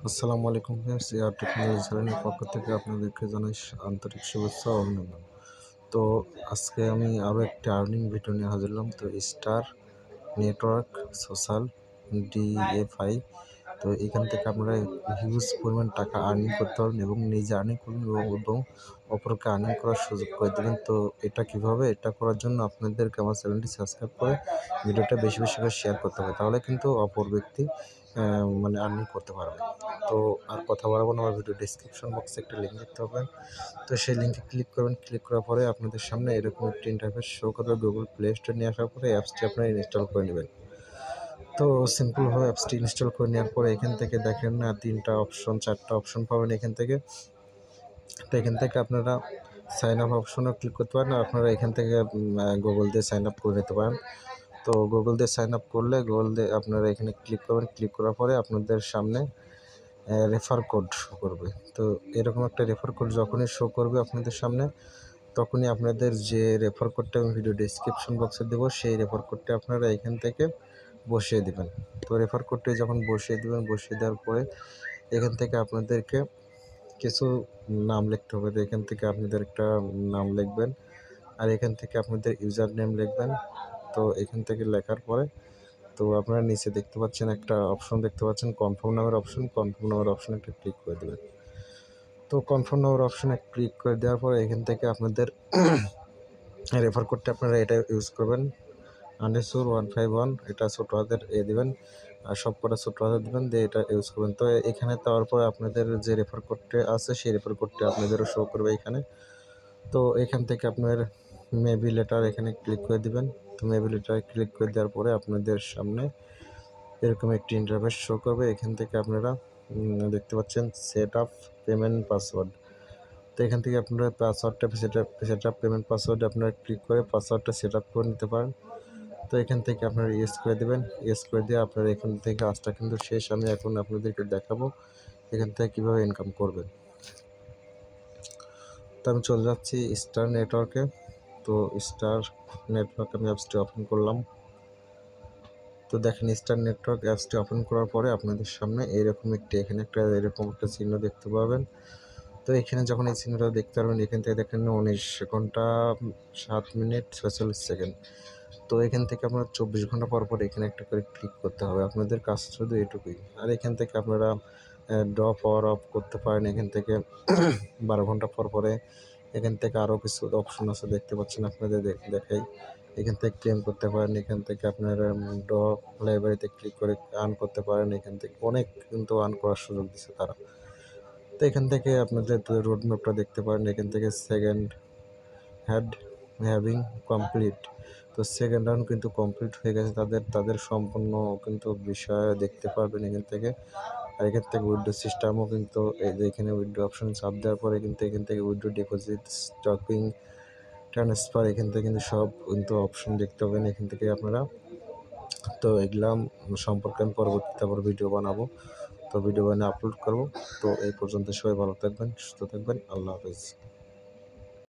আসসালামু আলাইকুম viewers, air technology চ্যানেলের পক্ষ থেকে আপনাদেরকে জানাই আন্তরিক শুভেচ্ছা ও অভিনন্দন। তো আজকে আমি আরও একটি আর্নিং ভিডিও নিয়ে হাজির হলাম। তো স্টার নেটওয়ার্ক সোশ্যাল ডিএফআই, তো এখান থেকে আপনারা হিউজ পরিমাণ টাকা আর্নিং করতে পারবেন এবং নিজে আর্নিং করবেন এবং অপরকে আর্নিং করার সুযোগ করে দেবেন। তো এটা কিভাবে, এটা করার জন্য আপনাদেরকে আমার চ্যানেলটি সাবস্ক্রাইব করে ভিডিওটা বেশি বেশি করে শেয়ার করতে হবে, তাহলে কিন্তু অপর ব্যক্তি মানে আর্নিং করতে পারবে। তো আর কথা বাড়াবো না, আমার ভিডিও ডিসক্রিপশন বক্সে একটা লিঙ্ক দেখতে পাবেন। তো সেই লিঙ্কে ক্লিক করবেন। ক্লিক করার পরে আপনাদের সামনে এরকম একটি ইন্টারফেস শো করবে। গুগল প্লে স্টোর নিয়ে আসার পরে অ্যাপসটি আপনারা ইনস্টল করে নেবেন। তো সিম্পলভাবে অ্যাপসটি ইনস্টল করে নেওয়ার পরে এখান থেকে দেখেন না 3টা অপশন 4টা অপশন পাবেন এখান থেকে। তো এখান থেকে আপনারা সাইন আপ অপশনেও ক্লিক করতে পারেন। আপনারা এখান থেকে গুগল দিয়ে সাইন আপ করে নিতে পারেন। তো গুগল দিয়ে সাইন আপ করলে গুগল দিয়ে আপনারা এখানে ক্লিক করবেন। ক্লিক করার পরে আপনাদের সামনে রেফার কোড শো করবে। তো এরকম একটা রেফার কোড যখনই শো করবে আপনাদের সামনে, তখনই আপনাদের যে রেফার কোডটা আমি ভিডিও ডেসক্রিপশন বক্সে দেবো, সেই রেফার কোডটা আপনারা এখান থেকে বসিয়ে দেবেন। তো রেফার কোডটি যখন বসিয়ে দেবেন, বসিয়ে দেওয়ার পরে এখান থেকে আপনাদেরকে কিছু নাম লিখতে হবে। তো এখান থেকে আপনাদের একটা নাম লিখবেন, আর এখান থেকে আপনাদের ইউজার নেম লিখবেন। তো এখান থেকে লেখার পরে তো আপনারা নিচে দেখতে পাচ্ছেন একটা অপশন দেখতে পাচ্ছেন কনফার্ম নামের অপশন। কনফার্ম নামের অপশনে একটা ক্লিক করে দেবেন। তো কনফার্ম নামের অপশনে ক্লিক করে দেওয়ার পরে এখান থেকে আপনাদের রেফার কোডটা আপনারা এটা ইউজ করবেন, _151, এটা ছোটো হাতের দেবেন, আর সব কটা ছোটো হাতের দেবেন, দিয়ে এটা ইউজ করবেন। তো এখানে দেওয়ার পরে আপনাদের যে রেফার কোডটা আছে সেই রেফার কোডটা আপনাদেরও শো করবে এখানে। তো এখান থেকে আপনার মেবি লেটার এখানে ক্লিক করে দিবেন। তো মেবি লেটারে ক্লিক করে দেওয়ার পরে আপনাদের সামনে এরকম একটি ইন্টারফেস শো করবে। এখান থেকে আপনারা দেখতে পাচ্ছেন সেট আপ পেমেন্ট পাসওয়ার্ড। তো এখান থেকে আপনারা পাসওয়ার্ডটা সেট আপ পেমেন্ট পাসওয়ার্ডে আপনারা ক্লিক করে পাসওয়ার্ডটা সেট আপ করে নিতে পারেন। তো এখান থেকে আপনারা ইয়েস করে দেবেন। ইয়েস করে দিয়ে আপনারা এখান থেকে কাজটা কিন্তু শেষ। আমি এখন আপনাদেরকে দেখাবো এখান থেকে কীভাবে ইনকাম করবেন। তো আমি চলে যাচ্ছি স্টার নেটওয়ার্কে। তো স্টার নেটওয়ার্ক আমি অ্যাপসটি ওপেন করলাম। তো দেখেন স্টার নেটওয়ার্ক অ্যাপসটি ওপেন করার পরে আপনাদের সামনে এরকম একটা চিহ্ন দেখতে পাবেন। তো এখানে যখন এই চিহ্নটা দেখতে পারবেন, এখান থেকে দেখেন 19 ঘন্টা 7 মিনিট 46 সেকেন্ড। তো এখান থেকে আপনার 24 ঘন্টা পর পর এখানে একটা করে ক্লিক করতে হবে। আপনাদের কাজ শুধু এটুকুই। আর এখান থেকে আপনারা পাওয়ার অফ করতে পারেন। এখান থেকে 12 ঘন্টা পর পরে এখান থেকে আরও কিছু অপশন আছে দেখতে পাচ্ছেন, আপনাদের দেখাই। এখান থেকে ক্লেম করতে পারেন। এখান থেকে আপনারা ড লাইব্রেরিতে ক্লিক করে আর্ন করতে পারেন। এখান থেকে অনেক কিন্তু আর্ন করার সুযোগ দিচ্ছে তারা। তো এখান থেকে আপনাদের রোড ম্যাপটা দেখতে পারেন। এখান থেকে সেকেন্ড হ্যাভিং কমপ্লিট। তো সেকেন্ড রাউন্ড কিন্তু কমপ্লিট হয়ে গেছে তাদের সম্পূর্ণ কিন্তু বিষয় দেখতে পারবেন এখান থেকে। আর এখান থেকে উইথড্র সিস্টেমও কিন্তু এই যে এখানে উইথড্র অপশন চাপ দেওয়ার পরে কিন্তু এখান থেকে উইথড্র ডিপোজিট স্টকিং ট্রান্সফার এখান থেকে কিন্তু সব কিন্তু অপশন দেখতে পাবেন এখান থেকে আপনারা। তো এগুলা সম্পর্কে আমি পরবর্তীতে আবার ভিডিও বানাবো। তো ভিডিও বানিয়ে আপলোড করব। তো এই পর্যন্ত সবাই ভালো থাকবেন, সুস্থ থাকবেন। আল্লাহ হাফেজ।